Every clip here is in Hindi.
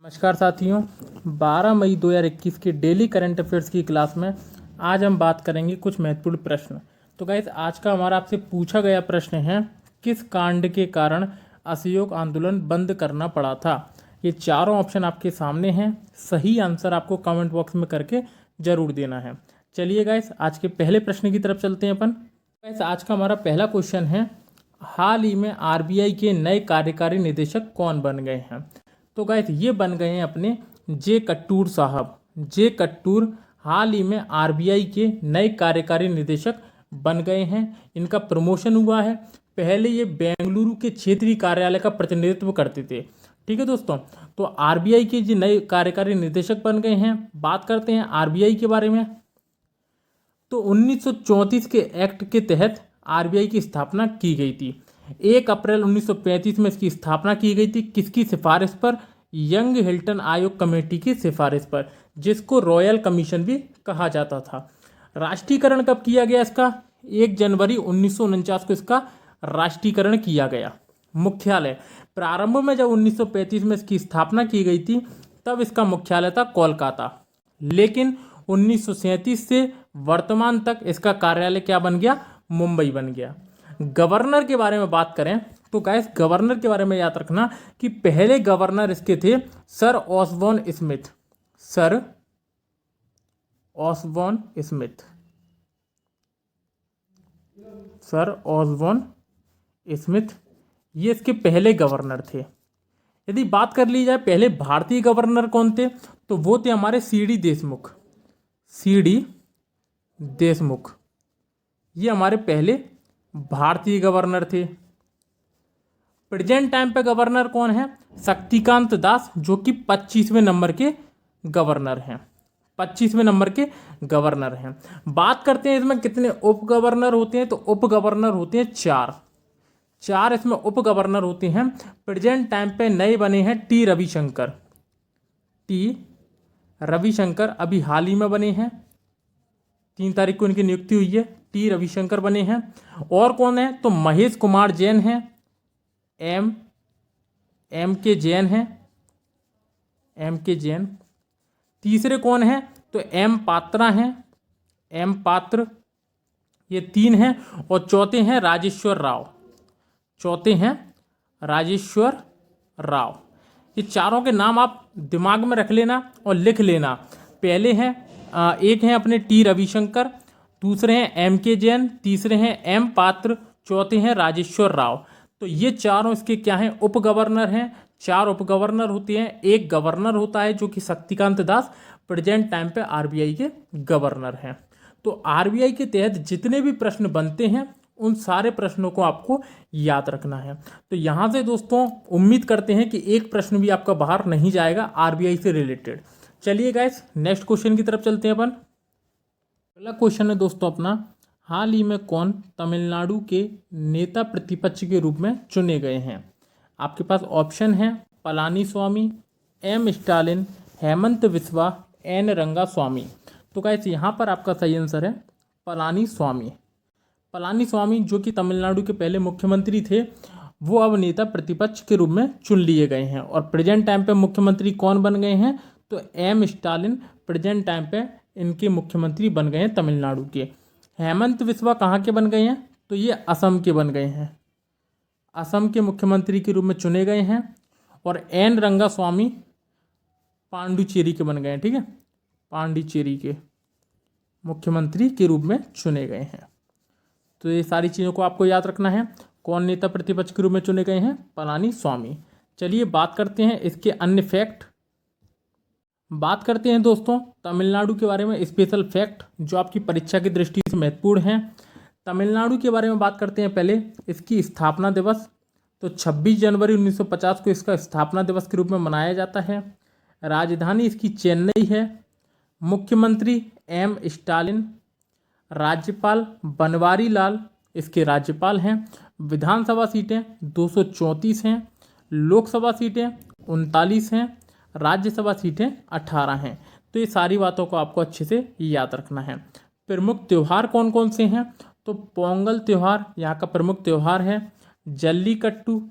नमस्कार साथियों, 12 मई 2021 की डेली करंट अफेयर्स की क्लास में आज हम बात करेंगे कुछ महत्वपूर्ण प्रश्न। तो गाइस, आज का हमारा आपसे पूछा गया प्रश्न है, किस कांड के कारण असहयोग आंदोलन बंद करना पड़ा था। ये चारों ऑप्शन आपके सामने हैं। सही आंसर आपको कमेंट बॉक्स में करके जरूर देना है। चलिए गाइस, आज के पहले प्रश्न की तरफ चलते हैं अपन। गाइस, आज का हमारा पहला क्वेश्चन है, हाल ही में आरबीआई के नए कार्यकारी निदेशक कौन बन गए हैं। तो गाइस, ये बन गए हैं अपने जे कट्टूर साहब। जे कट्टूर हाल ही में आरबीआई के नए कार्यकारी निदेशक बन गए हैं। इनका प्रमोशन हुआ है। पहले ये बेंगलुरु के क्षेत्रीय कार्यालय का प्रतिनिधित्व करते थे। ठीक है दोस्तों, तो आरबीआई के जो नए कार्यकारी निदेशक बन गए हैं। बात करते हैं आरबीआई के बारे में। तो 1934 के एक्ट के तहत आरबीआई की स्थापना की गई थी। 1 अप्रैल 1935 में इसकी स्थापना की गई थी। किसकी सिफारिश पर? यंग हिल्टन आयोग कमेटी की सिफारिश पर, जिसको रॉयल कमीशन भी कहा जाता था। राष्ट्रीयकरण कब किया गया इसका? 1 जनवरी 1949 को इसका राष्ट्रीयकरण किया गया। मुख्यालय प्रारंभ में जब 1935 में इसकी स्थापना की गई थी, तब इसका मुख्यालय था कोलकाता। लेकिन 1937 से वर्तमान तक इसका कार्यालय क्या बन गया? मुंबई बन गया। गवर्नर के बारे में बात करें तो गाइस, गवर्नर के बारे में याद रखना कि पहले गवर्नर इसके थे sir Osborne Smith. Sir Osborne Smith. Sir Osborne Smith ये इसके पहले गवर्नर थे। यदि बात कर ली जाए पहले भारतीय गवर्नर कौन थे, तो वो थे हमारे सीडी देशमुख। सीडी देशमुख ये हमारे पहले भारतीय गवर्नर थे। प्रेजेंट टाइम पे गवर्नर कौन है? शक्तिकांत दास, जो कि 25वें नंबर के गवर्नर हैं। 25वें नंबर के गवर्नर हैं। बात करते हैं इसमें कितने उप गवर्नर होते हैं, तो उप गवर्नर होते हैं 4 इसमें उप गवर्नर होते हैं। प्रेजेंट टाइम पे नए बने हैं टी रविशंकर। टी रविशंकर अभी हाल ही में बने हैं। 3 तारीख को इनकी नियुक्ति हुई है। टी रविशंकर बने हैं। और कौन है? तो महेश कुमार जैन हैं। एम के जैन हैं। एम के जैन। तीसरे कौन है? तो एम पात्रा हैं। एम पात्र। ये 3 हैं। और चौथे हैं राजेश्वर राव। चौथे हैं राजेश्वर राव। ये चारों के नाम आप दिमाग में रख लेना और लिख लेना। पहले हैं एक हैं अपने टी रविशंकर, दूसरे हैं एम के जैन, तीसरे हैं एम पात्र, चौथे हैं राजेश्वर राव। तो ये चारों इसके क्या हैं? उप गवर्नर हैं। 4 उप गवर्नर होते हैं। एक गवर्नर होता है जो कि शक्तिकांत दास प्रेजेंट टाइम पे आरबीआई के गवर्नर हैं। तो आरबीआई के तहत जितने भी प्रश्न बनते हैं, उन सारे प्रश्नों को आपको याद रखना है। तो यहाँ से दोस्तों उम्मीद करते हैं कि एक प्रश्न भी आपका बाहर नहीं जाएगा आरबीआई से रिलेटेड। चलिए गाइस, नेक्स्ट क्वेश्चन की तरफ चलते हैं अपन। पहला क्वेश्चन है दोस्तों अपना, हाल ही में कौन तमिलनाडु के नेता प्रतिपक्ष के रूप में चुने गए हैं। आपके पास ऑप्शन है पलानीस्वामी, एम स्टालिन, हेमंत बिस्वा, एन रंगास्वामी। तो गाइस, यहाँ पर आपका सही आंसर है पलानीस्वामी। पलानीस्वामी जो कि तमिलनाडु के पहले मुख्यमंत्री थे, वो अब नेता प्रतिपक्ष के रूप में चुन लिए गए हैं। और प्रेजेंट टाइम पे मुख्यमंत्री कौन बन गए हैं? तो एम स्टालिन प्रेजेंट टाइम पे इनके मुख्यमंत्री बन गए हैं तमिलनाडु के। हेमंत बिस्वा कहाँ के बन गए हैं? तो ये असम के बन गए हैं। असम के मुख्यमंत्री के रूप में चुने गए हैं। और एन रंगास्वामी पांडुचेरी के बन गए हैं। ठीक है, पांडिचेरी के मुख्यमंत्री के रूप में चुने गए हैं। तो ये सारी चीज़ों को आपको याद रखना है। कौन नेता प्रतिपक्ष के रूप में चुने गए हैं? पलानीस्वामी। चलिए बात करते हैं इसके अन्य फैक्ट। बात करते हैं दोस्तों तमिलनाडु के बारे में स्पेशल फैक्ट जो आपकी परीक्षा की दृष्टि से महत्वपूर्ण हैं। तमिलनाडु के बारे में बात करते हैं पहले इसकी स्थापना दिवस। तो 26 जनवरी 1950 को इसका स्थापना दिवस के रूप में मनाया जाता है। राजधानी इसकी चेन्नई है। मुख्यमंत्री एम स्टालिन। राज्यपाल बनवारी लाल इसके राज्यपाल हैं। विधानसभा सीटें 234 हैं। लोकसभा सीटें 39 हैं। राज्यसभा सीटें 18 हैं। तो ये सारी बातों को आपको अच्छे से याद रखना है। प्रमुख त्यौहार कौन कौन से हैं? तो पोंगल त्यौहार यहाँ का प्रमुख त्यौहार है। जल्लीकट्टू,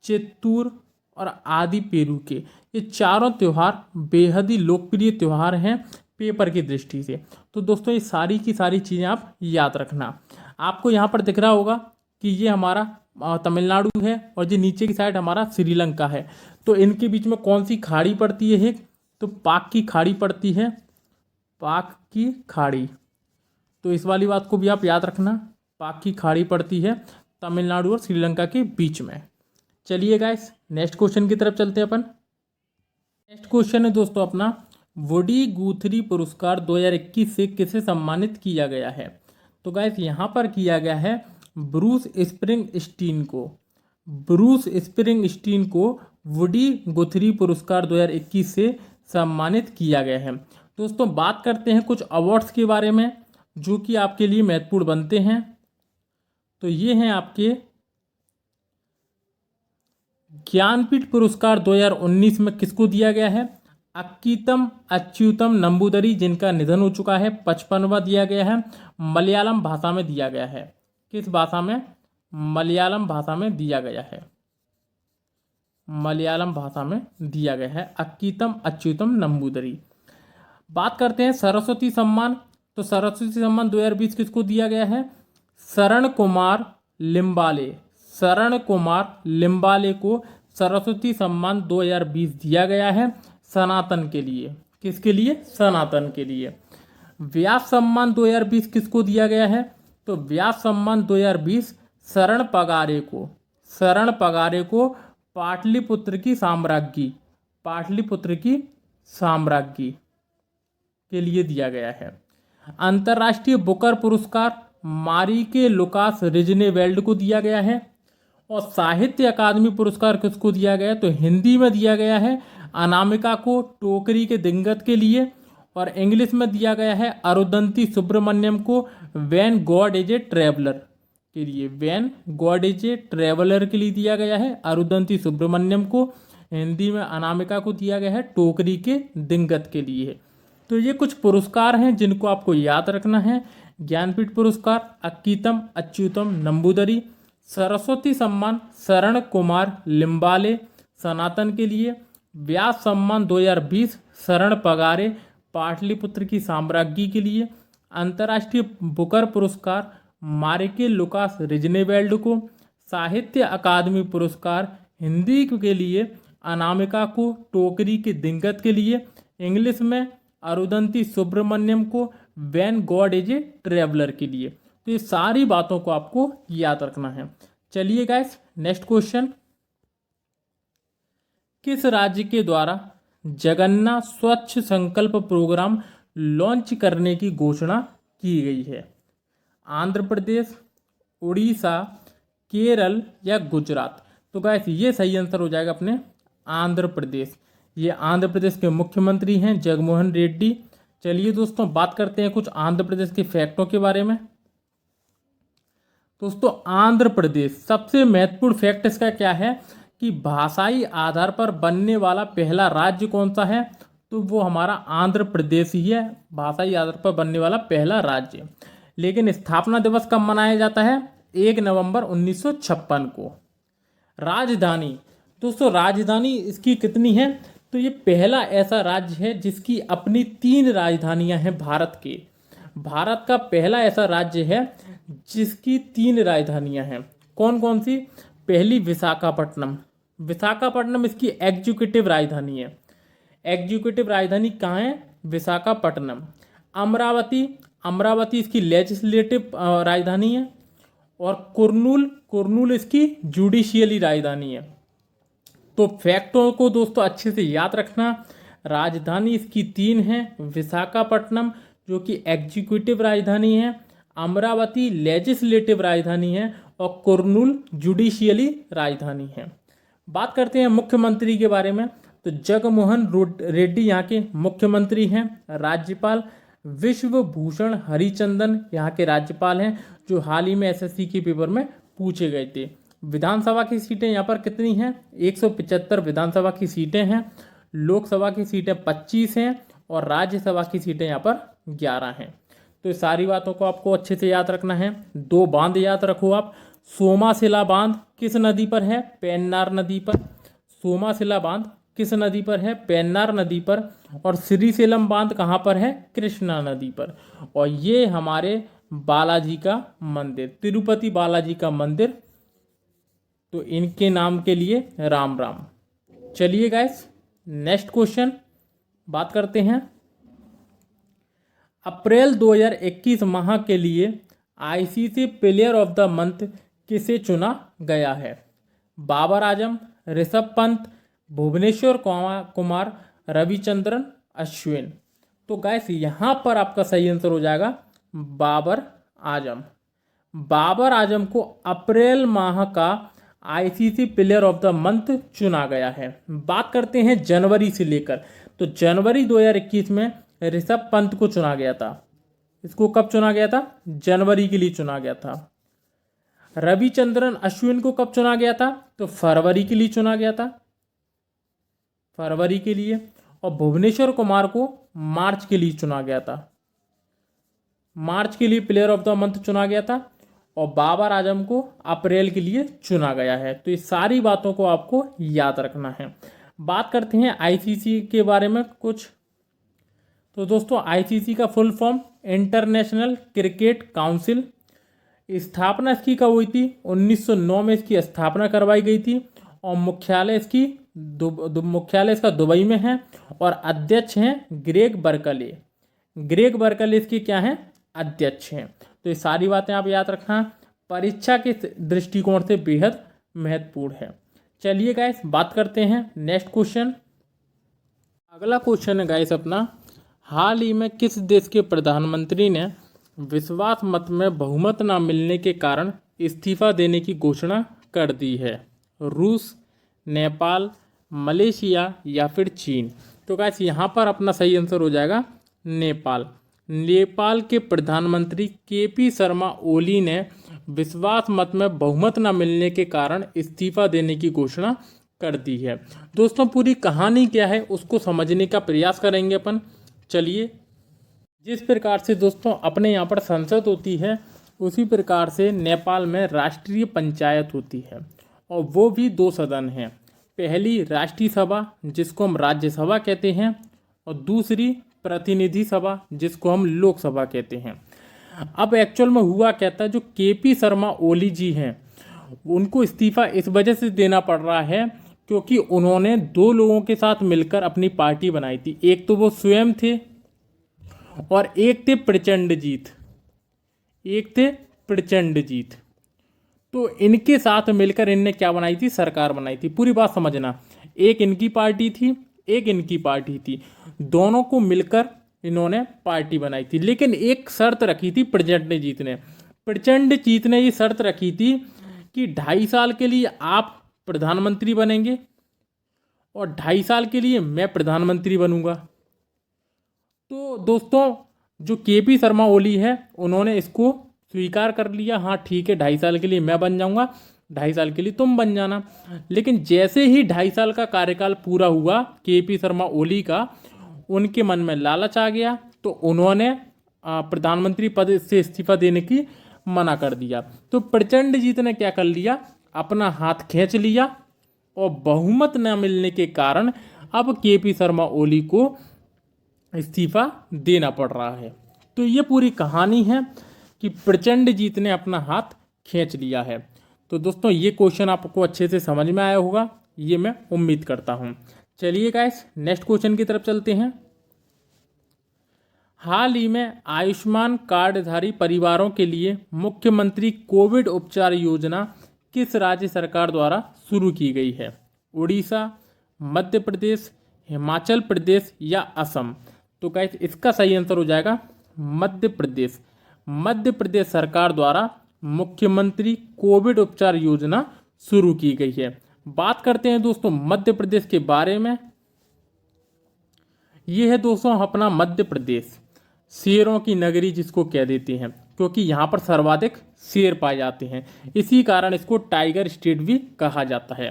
चित्तूर और आदि पेरू के। ये चारों त्यौहार बेहद ही लोकप्रिय त्यौहार हैं पेपर की दृष्टि से। तो दोस्तों ये सारी की सारी चीज़ें आप याद रखना। आपको यहाँ पर दिख रहा होगा कि ये हमारा तमिलनाडु है और ये नीचे की साइड हमारा श्रीलंका है। तो इनके बीच में कौन सी खाड़ी पड़ती है? तो पाक की खाड़ी पड़ती है, पाक की खाड़ी। तो इस वाली बात को भी आप याद रखना, पाक की खाड़ी पड़ती है तमिलनाडु और श्रीलंका के बीच में। चलिए गाइस नेक्स्ट क्वेश्चन की तरफ चलते हैं अपन। नेक्स्ट क्वेश्चन है दोस्तों अपना, वुडी गुथरी पुरस्कार 2021 से किसे सम्मानित किया गया है? तो गाइस यहाँ पर किया गया है ब्रूस स्प्रिंगस्टीन को। ब्रूस स्प्रिंगस्टीन को वुडी गुथरी पुरस्कार 2021 से सम्मानित किया गया है। दोस्तों बात करते हैं कुछ अवार्ड्स के बारे में जो कि आपके लिए महत्वपूर्ण बनते हैं। तो ये हैं आपके ज्ञानपीठ पुरस्कार 2019 में किसको दिया गया है? अक्कीतम अच्युतम नंबूदरी, जिनका निधन हो चुका है, 55वां दिया गया है। मलयालम भाषा में दिया गया है। किस भाषा में? मलयालम भाषा में दिया गया है। मलयालम भाषा में दिया गया है अक्कीतम अच्युतम नंबूदरी। बात करते हैं सरस्वती सम्मान। तो सरस्वती सम्मान 2020 किसको दिया गया है? शरण कुमार लिम्बाले। शरण कुमार लिम्बाले को सरस्वती सम्मान 2020 दिया गया है सनातन के लिए। किसके लिए? सनातन के लिए। व्यास सम्मान 2020 किसको दिया गया है? तो व्यास सम्मान 2020 शरण पगारे को। शरण पगारे को पाटलिपुत्र की साम्राज्ञी, पाटलिपुत्र की साम्राज्ञी के लिए दिया गया है। अंतर्राष्ट्रीय बुकर पुरस्कार मारिके लुकास रिजनेवेल्ड को दिया गया है। और साहित्य अकादमी पुरस्कार किसको दिया गया है? तो हिंदी में दिया गया है अनामिका को टोकरी के दिंगत के लिए। और इंग्लिश में दिया गया है अरुंधति सुब्रमण्यम को when God is a traveller के लिए। When God is a traveller के लिए दिया गया है अरुंधति सुब्रमण्यम को। हिंदी में अनामिका को दिया गया है टोकरी के दिंगत के लिए। तो ये कुछ पुरस्कार हैं जिनको आपको याद रखना है। ज्ञानपीठ पुरस्कार अक्कीतम अच्युतम नंबूदरी, सरस्वती सम्मान शरण कुमार लिम्बाले सनातन के लिए, व्यास सम्मान 2020 शरण पगारे पाटलिपुत्र की साम्राज्ञी के लिए, अंतर्राष्ट्रीय बुकर पुरस्कार मारिके लुकास रिजनेवेल्ड को, साहित्य अकादमी पुरस्कार हिंदी के लिए अनामिका को टोकरी के दिंगत के लिए, इंग्लिश में अरुंधति सुब्रमण्यम को when God is a traveller के लिए। तो ये सारी बातों को आपको याद रखना है। चलिए गाइस नेक्स्ट क्वेश्चन, किस राज्य के द्वारा जगन्नाथ स्वच्छ संकल्प प्रोग्राम लॉन्च करने की घोषणा की गई है? आंध्र प्रदेश, उड़ीसा, केरल या गुजरात? तो गाइस ये सही आंसर हो जाएगा अपने आंध्र प्रदेश। ये आंध्र प्रदेश के मुख्यमंत्री हैं जगनमोहन रेड्डी। चलिए दोस्तों बात करते हैं कुछ आंध्र प्रदेश के फैक्टों के बारे में। दोस्तों आंध्र प्रदेश, सबसे महत्वपूर्ण फैक्ट इसका क्या है कि भाषाई आधार पर बनने वाला पहला राज्य कौन सा है? तो वो हमारा आंध्र प्रदेश ही है, भाषाई आधार पर बनने वाला पहला राज्य। लेकिन स्थापना दिवस कब मनाया जाता है? 1 नवंबर 1956 को। राजधानी, दोस्तों राजधानी इसकी कितनी है? तो ये पहला ऐसा राज्य है जिसकी अपनी 3 राजधानियां हैं भारत के। भारत का पहला ऐसा राज्य है जिसकी 3 राजधानियां हैं। कौन कौन सी? पहली विशाखापट्टनम। विशाखापट्टनम इसकी एग्जीक्यूटिव राजधानी है। एग्जीक्यूटिव राजधानी कहाँ है? विशाखापट्टनम। अमरावती, अमरावती इसकी लेजिस्लेटिव राजधानी है। और कुर्नूल, कुर्नूल इसकी जुडिशियली राजधानी है। तो फैक्टों को दोस्तों अच्छे से याद रखना। राजधानी इसकी 3 है, विशाखापट्टनम जो कि एग्जीक्यूटिव राजधानी है, अमरावती लेजिस्लेटिव राजधानी है और कुर्नूल जुडिशियली राजधानी है। बात करते हैं मुख्यमंत्री के बारे में। तो जगनमोहन रेड्डी यहाँ के मुख्यमंत्री हैं। राज्यपाल विश्वभूषण हरिचंदन यहाँ के राज्यपाल हैं जो हाल ही में एसएससी के पेपर में पूछे गए थे। विधानसभा की सीटें यहाँ पर कितनी हैं? 175 विधानसभा की सीटें हैं। लोकसभा की सीटें 25 हैं और राज्यसभा की सीटें यहाँ पर 11 हैं। तो इस सारी बातों को आपको अच्छे से याद रखना है। 2 बांध याद रखो आप। सोमाशिला बांध किस नदी पर है? पेन्नार नदी पर। सोमाशिला बांध किस नदी पर है? पेन्नार नदी पर। और श्रीशैलम बांध कहाँ पर है? कृष्णा नदी पर। और ये हमारे बालाजी का मंदिर, तिरुपति बालाजी का मंदिर, तो इनके नाम के लिए राम राम। चलिए गाइस, नेक्स्ट क्वेश्चन बात करते हैं। अप्रैल 2021 माह के लिए ICC player of the month किसे चुना गया है? बाबर आजम, ऋषभ पंत, भुवनेश्वर कुमार, रविचंद्रन अश्विन। तो गाइस यहाँ पर आपका सही आंसर हो जाएगा बाबर आजम। बाबर आजम को अप्रैल माह का ICC player of the month चुना गया है। बात करते हैं जनवरी से लेकर, तो जनवरी 2021 में ऋषभ पंत को चुना गया था। इसको कब चुना गया था? जनवरी के लिए चुना गया था। रविचंद्रन अश्विन को कब चुना गया था? तो फरवरी के लिए चुना गया था, फरवरी के लिए। और भुवनेश्वर कुमार को मार्च के लिए चुना गया था, मार्च के लिए प्लेयर ऑफ द मंथ चुना गया था। और बाबर आजम को अप्रैल के लिए चुना गया है। तो ये सारी बातों को आपको याद रखना है। बात करते हैं आईसीसी के बारे में कुछ। तो दोस्तों, आईसीसी का full form international cricket council. स्थापना इसकी कब हुई थी? 1909 में इसकी स्थापना करवाई गई थी। और मुख्यालय इसका दुबई में है। और अध्यक्ष हैं ग्रेग बर्कले। ग्रेग बर्कले इसके क्या हैं? अध्यक्ष हैं। तो ये सारी बातें आप याद रखना, परीक्षा के दृष्टिकोण से बेहद महत्वपूर्ण है। चलिए गाइस, बात करते हैं नेक्स्ट क्वेश्चन। अगला क्वेश्चन है गाइस अपना, हाल ही में किस देश के प्रधानमंत्री ने विश्वास मत में बहुमत न मिलने के कारण इस्तीफा देने की घोषणा कर दी है? रूस, नेपाल, मलेशिया या फिर चीन। तो गाइस यहाँ पर अपना सही आंसर हो जाएगा नेपाल। नेपाल के प्रधानमंत्री केपी शर्मा ओली ने विश्वास मत में बहुमत न मिलने के कारण इस्तीफा देने की घोषणा कर दी है। दोस्तों, पूरी कहानी क्या है उसको समझने का प्रयास करेंगे अपन। चलिए, जिस प्रकार से दोस्तों अपने यहाँ पर संसद होती है, उसी प्रकार से नेपाल में राष्ट्रीय पंचायत होती है। और वो भी 2 सदन हैं। पहली राष्ट्रीय सभा, जिसको हम राज्यसभा कहते हैं, और दूसरी प्रतिनिधि सभा, जिसको हम लोकसभा कहते हैं। अब एक्चुअल में हुआ क्या था, जो केपी शर्मा ओली जी हैं, उनको इस्तीफा इस वजह से देना पड़ रहा है क्योंकि उन्होंने 2 लोगों के साथ मिलकर अपनी पार्टी बनाई थी। एक तो वो स्वयं थे और एक थे प्रचंडजीत, तो इनके साथ मिलकर इनने क्या बनाई थी? सरकार बनाई थी। पूरी बात समझना, एक इनकी पार्टी थी, एक इनकी पार्टी थी, दोनों को मिलकर इन्होंने पार्टी बनाई थी। लेकिन एक शर्त रखी थी प्रचंडजीत ने ये शर्त रखी थी कि 2.5 साल के लिए आप प्रधानमंत्री बनेंगे और 2.5 साल के लिए मैं प्रधानमंत्री बनूंगा। तो दोस्तों, जो केपी शर्मा ओली है, उन्होंने इसको स्वीकार कर लिया। हाँ ठीक है, 2.5 साल के लिए मैं बन जाऊंगा, 2.5 साल के लिए तुम बन जाना। लेकिन जैसे ही 2.5 साल का कार्यकाल पूरा हुआ केपी शर्मा ओली का, उनके मन में लालच आ गया, तो उन्होंने प्रधानमंत्री पद से इस्तीफा देने की मना कर दिया। तो प्रचंडजीत ने क्या कर लिया? अपना हाथ खींच लिया। और बहुमत न मिलने के कारण अब केपी शर्मा ओली को इस्तीफा देना पड़ रहा है। तो ये पूरी कहानी है कि प्रचंडजीत ने अपना हाथ खींच लिया है। तो दोस्तों, ये क्वेश्चन आपको अच्छे से समझ में आया होगा, ये मैं उम्मीद करता हूँ। चलिए गाइस, नेक्स्ट क्वेश्चन की तरफ चलते हैं। हाल ही में आयुष्मान कार्डधारी परिवारों के लिए मुख्यमंत्री कोविड उपचार योजना किस राज्य सरकार द्वारा शुरू की गई है? उड़ीसा, मध्य प्रदेश, हिमाचल प्रदेश या असम। तो गाइस, इसका सही आंसर हो जाएगा मध्य प्रदेश। मध्य प्रदेश सरकार द्वारा मुख्यमंत्री कोविड उपचार योजना शुरू की गई है। बात करते हैं दोस्तों मध्य प्रदेश के बारे में। ये है दोस्तों अपना मध्य प्रदेश, शेरों की नगरी जिसको कह देते हैं, क्योंकि यहाँ पर सर्वाधिक शेर पाए जाते हैं। इसी कारण इसको टाइगर स्टेट भी कहा जाता है।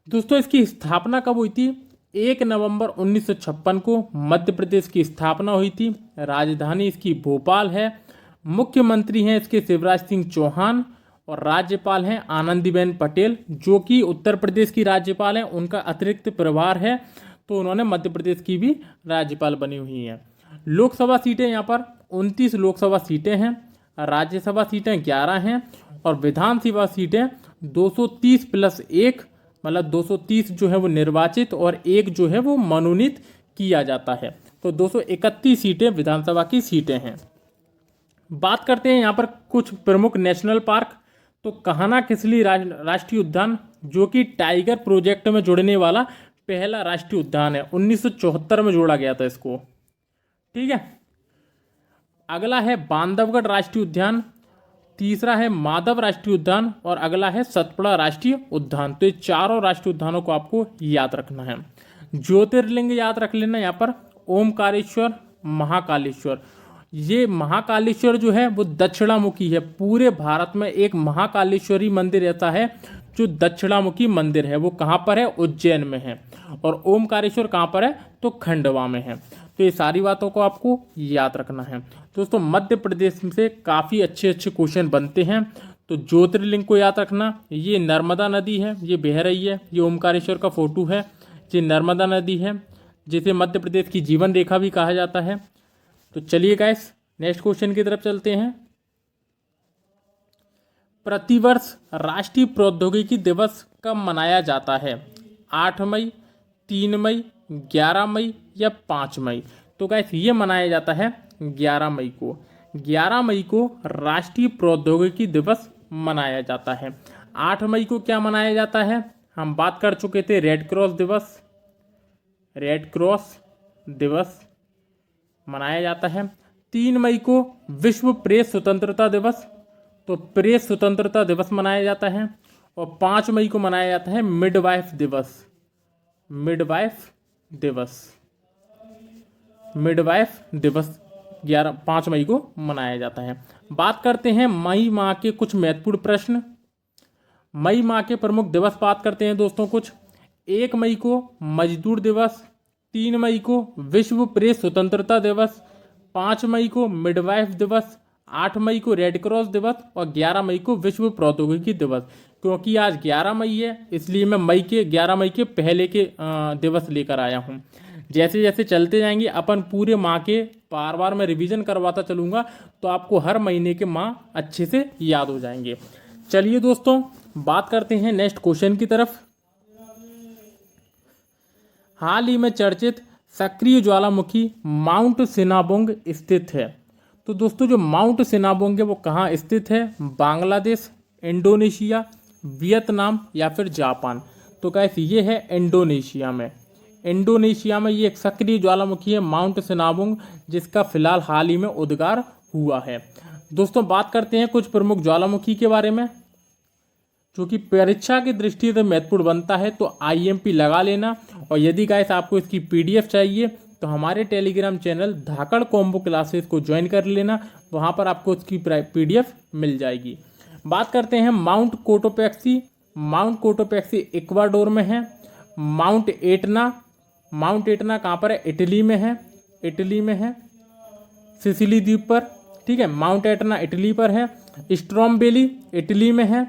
दोस्तों, इसकी स्थापना कब हुई थी? 1 नवंबर 1956 को मध्य प्रदेश की स्थापना हुई थी। राजधानी इसकी भोपाल है। मुख्यमंत्री हैं इसके शिवराज सिंह चौहान। और राज्यपाल हैं आनंदीबेन पटेल, जो कि उत्तर प्रदेश की राज्यपाल हैं, उनका अतिरिक्त प्रभार है, तो उन्होंने मध्य प्रदेश की भी राज्यपाल बनी हुई हैं। लोकसभा सीटें यहाँ पर 29 लोकसभा सीटें हैं, राज्यसभा सीटें 11 हैं और विधानसभा सीटें 230 प्लस 1, मतलब 230 जो है वो निर्वाचित और एक जो है वो मनोनीत किया जाता है। तो 231 सीटें विधानसभा की सीटें हैं। बात करते हैं यहाँ पर कुछ प्रमुख नेशनल पार्क। तो कान्हा किसली राष्ट्रीय उद्यान, जो कि टाइगर प्रोजेक्ट में जुड़ने वाला पहला राष्ट्रीय उद्यान है, 1974 में जोड़ा गया था इसको। ठीक है, अगला है बांधवगढ़ राष्ट्रीय उद्यान, तीसरा है माधव राष्ट्रीय उद्यान और अगला है सतपुड़ा राष्ट्रीय उद्यान। तो ये चारों राष्ट्रीय उद्यानों को आपको याद रखना है। ज्योतिर्लिंग याद रख लेना यहाँ पर, ओमकारेश्वर, महाकालेश्वर। ये महाकालेश्वर जो है वो दक्षिणामुखी है। पूरे भारत में एक महाकालेश्वरी मंदिर ऐसा है जो दक्षिणामुखी मंदिर है। वो कहाँ पर है? उज्जैन में है। और ओमकारेश्वर कहाँ पर है? तो खंडवा में है। तो ये सारी बातों को आपको याद रखना है। दोस्तों मध्य प्रदेश से काफ़ी अच्छे अच्छे क्वेश्चन बनते हैं। तो ज्योतिर्लिंग को याद रखना, ये नर्मदा नदी है, ये बह रही है, ये ओमकारेश्वर का फोटो है, ये नर्मदा नदी है, जिसे मध्य प्रदेश की जीवन रेखा भी कहा जाता है। तो चलिए गाइस नेक्स्ट क्वेश्चन की तरफ चलते हैं। प्रतिवर्ष राष्ट्रीय प्रौद्योगिकी दिवस कब मनाया जाता है? 8 मई, 3 मई, 11 मई या 5 मई? तो गाइस ये मनाया जाता है 11 मई को। 11 मई को राष्ट्रीय प्रौद्योगिकी दिवस मनाया जाता है। 8 मई को क्या मनाया जाता है? हम बात कर चुके थे, रेड क्रॉस दिवस। रेड क्रॉस दिवस मनाया जाता है। 3 मई को विश्व प्रेस स्वतंत्रता दिवस, तो प्रेस स्वतंत्रता दिवस मनाया जाता है। और 5 मई को मनाया जाता है मिडवाइफ दिवस। मिडवाइफ दिवस, मिडवाइफ दिवस 5 मई को मनाया जाता है। बात करते हैं मई माह के कुछ महत्वपूर्ण प्रश्न। मई माह के प्रमुख दिवस बात करते हैं दोस्तों कुछ। 1 मई को मजदूर दिवस, 3 मई को विश्व प्रेस स्वतंत्रता दिवस, 5 मई को मिडवाइफ दिवस, 8 मई को रेड क्रॉस दिवस और 11 मई को विश्व प्रौद्योगिकी दिवस। क्योंकि आज 11 मई है इसलिए मैं 11 मई के पहले के दिवस लेकर आया हूँ। जैसे जैसे चलते जाएंगे अपन पूरे माह के बार बार मैं रिवीजन करवाता चलूँगा, तो आपको हर महीने के माह अच्छे से याद हो जाएंगे। चलिए दोस्तों बात करते हैं नेक्स्ट क्वेश्चन की तरफ। हाल ही में चर्चित सक्रिय ज्वालामुखी माउंट सिनाबोंग स्थित है। तो दोस्तों जो माउंट सिनाबोंग है वो कहाँ स्थित है? बांग्लादेश, इंडोनेशिया, वियतनाम या फिर जापान? तो गाइस ये है इंडोनेशिया में। इंडोनेशिया में ये एक सक्रिय ज्वालामुखी है माउंट सिनाबोंग, जिसका फिलहाल हाल ही में उद्गार हुआ है। दोस्तों बात करते हैं कुछ प्रमुख ज्वालामुखी के बारे में, जो कि परीक्षा की दृष्टि से महत्वपूर्ण बनता है। तो IMP लगा लेना। और यदि गाइस आपको इसकी PDF चाहिए तो हमारे टेलीग्राम चैनल धाकड़ कॉम्बो क्लासेस को ज्वाइन कर लेना, वहाँ पर आपको इसकी PDF मिल जाएगी। बात करते हैं mount Cotopaxi. Mount Cotopaxi Ecuador में है। माउंट एटना, माउंट एटना कहाँ पर है? इटली में है। इटली में है, सिसिली द्वीप पर। ठीक है, माउंट एटना इटली पर है। स्ट्रोम्बेली इटली में है।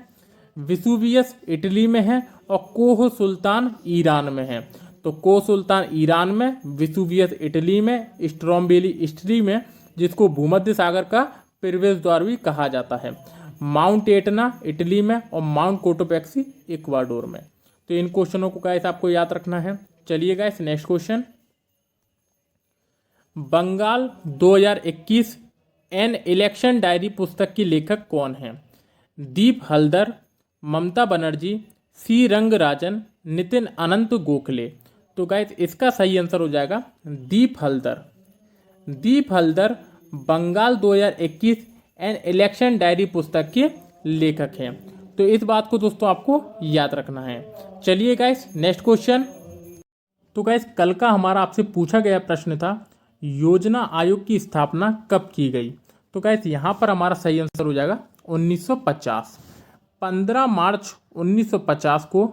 विसुवियस इटली में है और कोह सुल्तान ईरान में है। तो कोह सुल्तान ईरान में, विसुवियस इटली में, स्ट्रोम्बेली इटली में, जिसको भूमध्य सागर का प्रवेश द्वार भी कहा जाता है। माउंट एटना इटली में और माउंट कोटोपैक्सी इक्वाडोर में। तो इन क्वेश्चनों को गाइस आपको याद रखना है। चलिए guys next question. Bengal 2021 an election diary पुस्तक की लेखक कौन है? दीप हल्दर, ममता बनर्जी, सी रंगराजन, नितिन अनंत गोखले? तो गाइस इसका सही आंसर हो जाएगा Deep Haldar. Deep Haldar Bengal 2021 an election diary पुस्तक के लेखक हैं। तो इस बात को दोस्तों आपको याद रखना है। चलिए गाइस नेक्स्ट क्वेश्चन। तो गाइस कल का हमारा आपसे पूछा गया प्रश्न था, योजना आयोग की स्थापना कब की गई? तो गाइस यहाँ पर हमारा सही आंसर हो जाएगा 1950। 15 मार्च 1950 को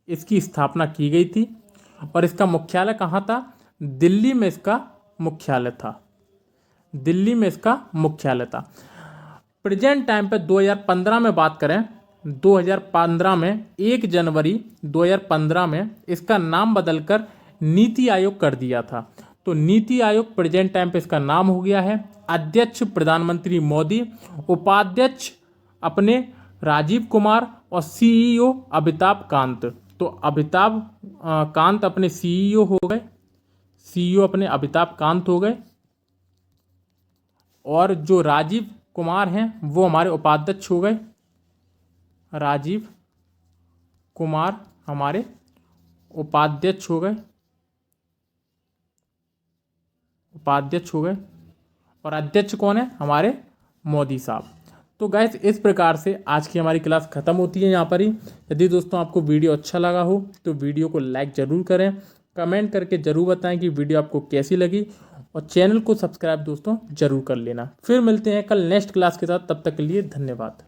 इसकी स्थापना की गई थी। और इसका मुख्यालय कहाँ था? दिल्ली में इसका मुख्यालय था। दिल्ली में इसका मुख्यालय था। प्रेजेंट टाइम पे 2015 में बात करें, 2015 में 1 जनवरी 2015 में इसका नाम बदलकर नीति आयोग कर दिया था। तो नीति आयोग प्रेजेंट टाइम पे इसका नाम हो गया है। अध्यक्ष प्रधानमंत्री मोदी, उपाध्यक्ष अपने राजीव कुमार और सीईओ अमिताभ कांत। तो अमिताभ कांत अपने सीईओ हो गए, सीईओ अपने अमिताभ कांत हो गए, और जो राजीव कुमार हैं वो हमारे उपाध्यक्ष हो गए, राजीव कुमार हमारे उपाध्यक्ष हो गए, उपाध्यक्ष हो गए, और अध्यक्ष कौन है? हमारे मोदी साहब। तो गाइस इस प्रकार से आज की हमारी क्लास ख़त्म होती है यहाँ पर ही। यदि दोस्तों आपको वीडियो अच्छा लगा हो तो वीडियो को लाइक ज़रूर करें, कमेंट करके ज़रूर बताएं कि वीडियो आपको कैसी लगी, और चैनल को सब्सक्राइब दोस्तों ज़रूर कर लेना। फिर मिलते हैं कल नेक्स्ट क्लास के साथ, तब तक के लिए धन्यवाद।